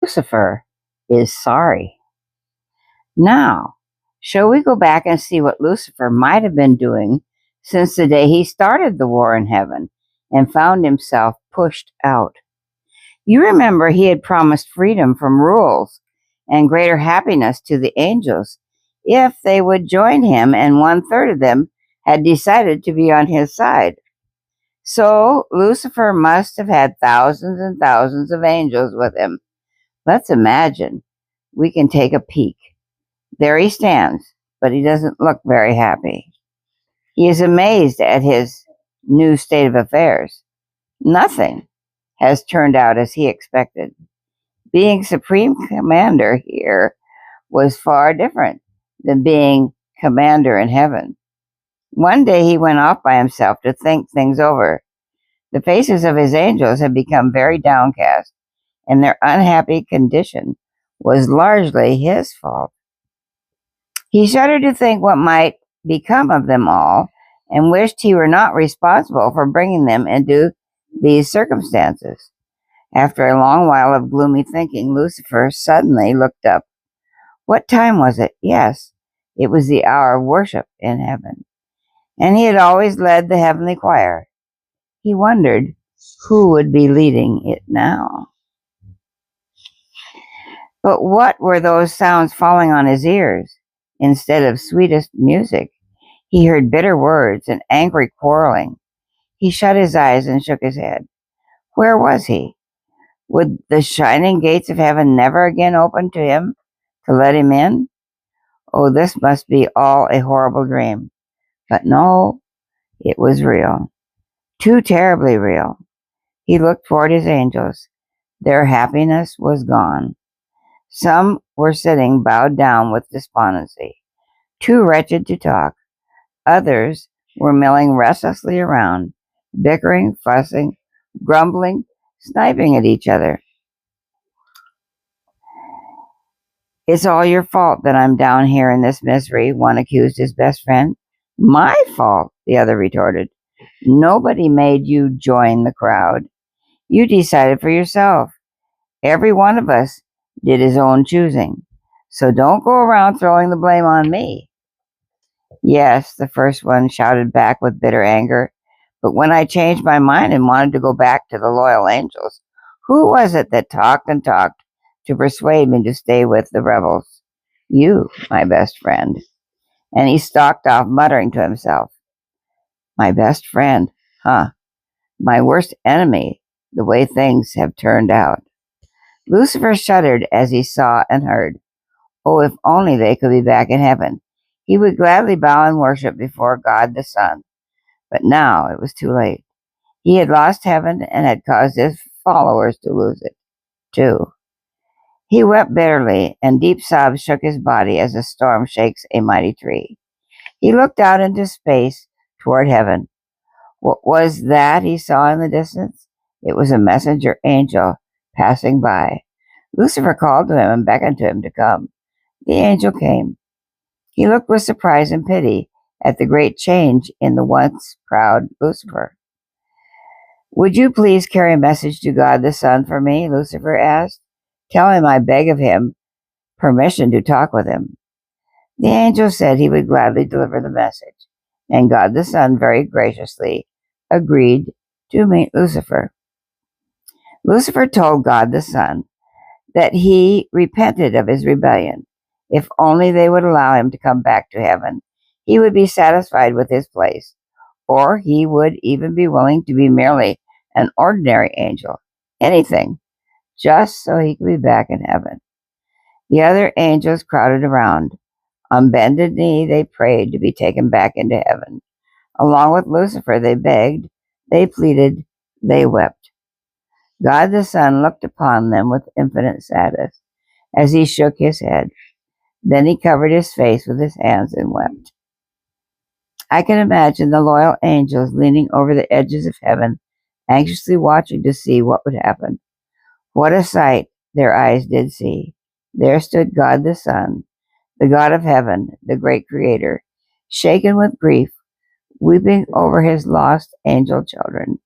Lucifer is sorry. Now, shall we go back and see what Lucifer might have been doing since the day he started the war in heaven and found himself pushed out? You remember he had promised freedom from rules and greater happiness to the angels if they would join him, and 1/3 of them had decided to be on his side. So Lucifer must have had thousands and thousands of angels with him. Let's imagine. We can take a peek. There he stands, but he doesn't look very happy. He is amazed at his new state of affairs. Nothing has turned out as he expected. Being supreme commander here was far different than being commander in heaven. One day he went off by himself to think things over. The faces of his angels had become very downcast, and their unhappy condition was largely his fault. He shuddered to think what might become of them all, and wished he were not responsible for bringing them into these circumstances. After a long while of gloomy thinking, Lucifer suddenly looked up. What time was it? Yes, it was the hour of worship in heaven, and he had always led the heavenly choir. He wondered who would be leading it now. But what were those sounds falling on his ears? Instead of sweetest music, he heard bitter words and angry quarreling. He shut his eyes and shook his head. Where was he? Would the shining gates of heaven never again open to him to let him in? Oh, this must be all a horrible dream. But no, it was real. Too terribly real. He looked toward his angels. Their happiness was gone. Some were sitting bowed down with despondency, too wretched to talk. Others were milling restlessly around, bickering, fussing, grumbling, sniping at each other. It's all your fault that I'm down here in this misery, one accused his best friend. My fault, the other retorted. Nobody made you join the crowd. You decided for yourself. Every one of us did his own choosing. So don't go around throwing the blame on me. Yes, the first one shouted back with bitter anger. But when I changed my mind and wanted to go back to the loyal angels, who was it that talked and talked to persuade me to stay with the rebels? You, my best friend. And he stalked off, muttering to himself. My best friend, huh? My worst enemy, the way things have turned out. Lucifer shuddered as he saw and heard. Oh, if only they could be back in heaven. He would gladly bow in worship before God the Son. But now it was too late. He had lost heaven and had caused his followers to lose it, too. He wept bitterly, and deep sobs shook his body as a storm shakes a mighty tree. He looked out into space toward heaven. What was that he saw in the distance? It was a messenger angel passing by. Lucifer called to him and beckoned to him to come. The angel came. He looked with surprise and pity at the great change in the once proud Lucifer. Would you please carry a message to God the Son for me? Lucifer asked. Tell him I beg of him permission to talk with him. The angel said he would gladly deliver the message, and God the Son very graciously agreed to meet Lucifer. Lucifer told God the Son that he repented of his rebellion. If only they would allow him to come back to heaven, he would be satisfied with his place, or he would even be willing to be merely an ordinary angel, anything, just so he could be back in heaven. The other angels crowded around. On bended knee, they prayed to be taken back into heaven. Along with Lucifer, they begged, they pleaded, they wept. God the Son looked upon them with infinite sadness as he shook his head. Then he covered his face with his hands and wept. I can imagine the loyal angels leaning over the edges of heaven, anxiously watching to see what would happen. What a sight their eyes did see. There stood God the Son, the God of heaven, the great Creator, shaken with grief, weeping over his lost angel children.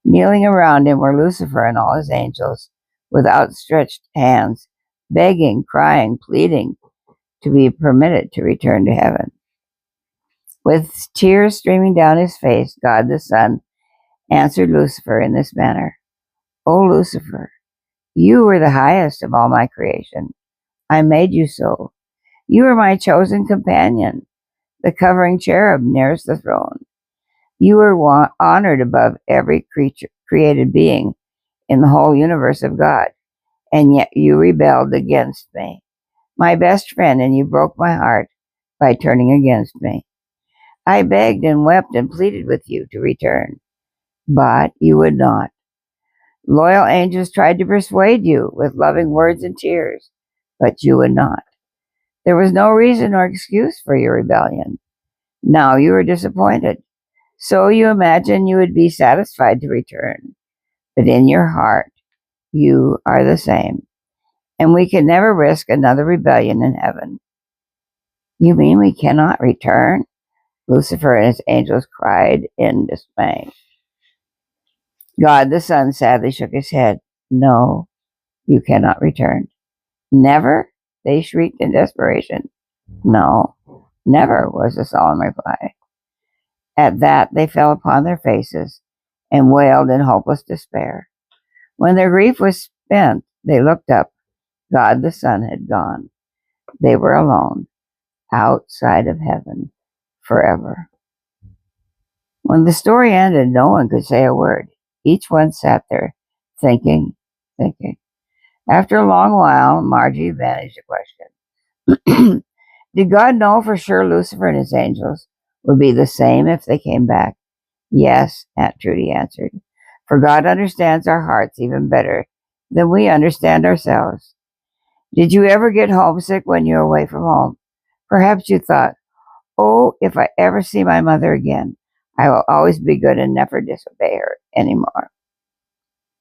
Kneeling around him were Lucifer and all his angels, with outstretched hands, begging, crying, pleading to be permitted to return to heaven. With tears streaming down his face, God the Son answered Lucifer in this manner: "O Lucifer, you were the highest of all my creation. I made you so. You are my chosen companion, the covering cherub nearest the throne. You are honored above every created being in the whole universe of God, and yet you rebelled against me, my best friend, and you broke my heart by turning against me. I begged and wept and pleaded with you to return, but you would not. Loyal angels tried to persuade you with loving words and tears, but you would not. There was no reason or excuse for your rebellion. Now you are disappointed. So you imagine you would be satisfied to return, but in your heart you are the same, and we can never risk another rebellion in heaven." "You mean we cannot return?" Lucifer and his angels cried in dismay. God the Son sadly shook his head. "No, you cannot return." "Never?" they shrieked in desperation. "No, never," was the solemn reply. At that they fell upon their faces and wailed in hopeless despair. When their grief was spent, they looked up. God the Son had gone. They were alone, outside of heaven, forever. When the story ended, no one could say a word. Each one sat there, thinking. After a long while, Margie managed a question. "Did God know for sure Lucifer and his angels would be the same if they came back?" "Yes," Aunt Trudy answered, "for God understands our hearts even better than we understand ourselves. Did you ever get homesick when you were away from home? Perhaps you thought, 'Oh, if I ever see my mother again, I will always be good and never disobey her anymore.'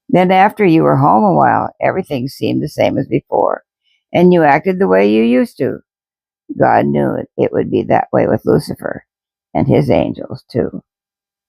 Then after you were home a while, everything seemed the same as before, and you acted the way you used to. God knew it would be that way with Lucifer and his angels too."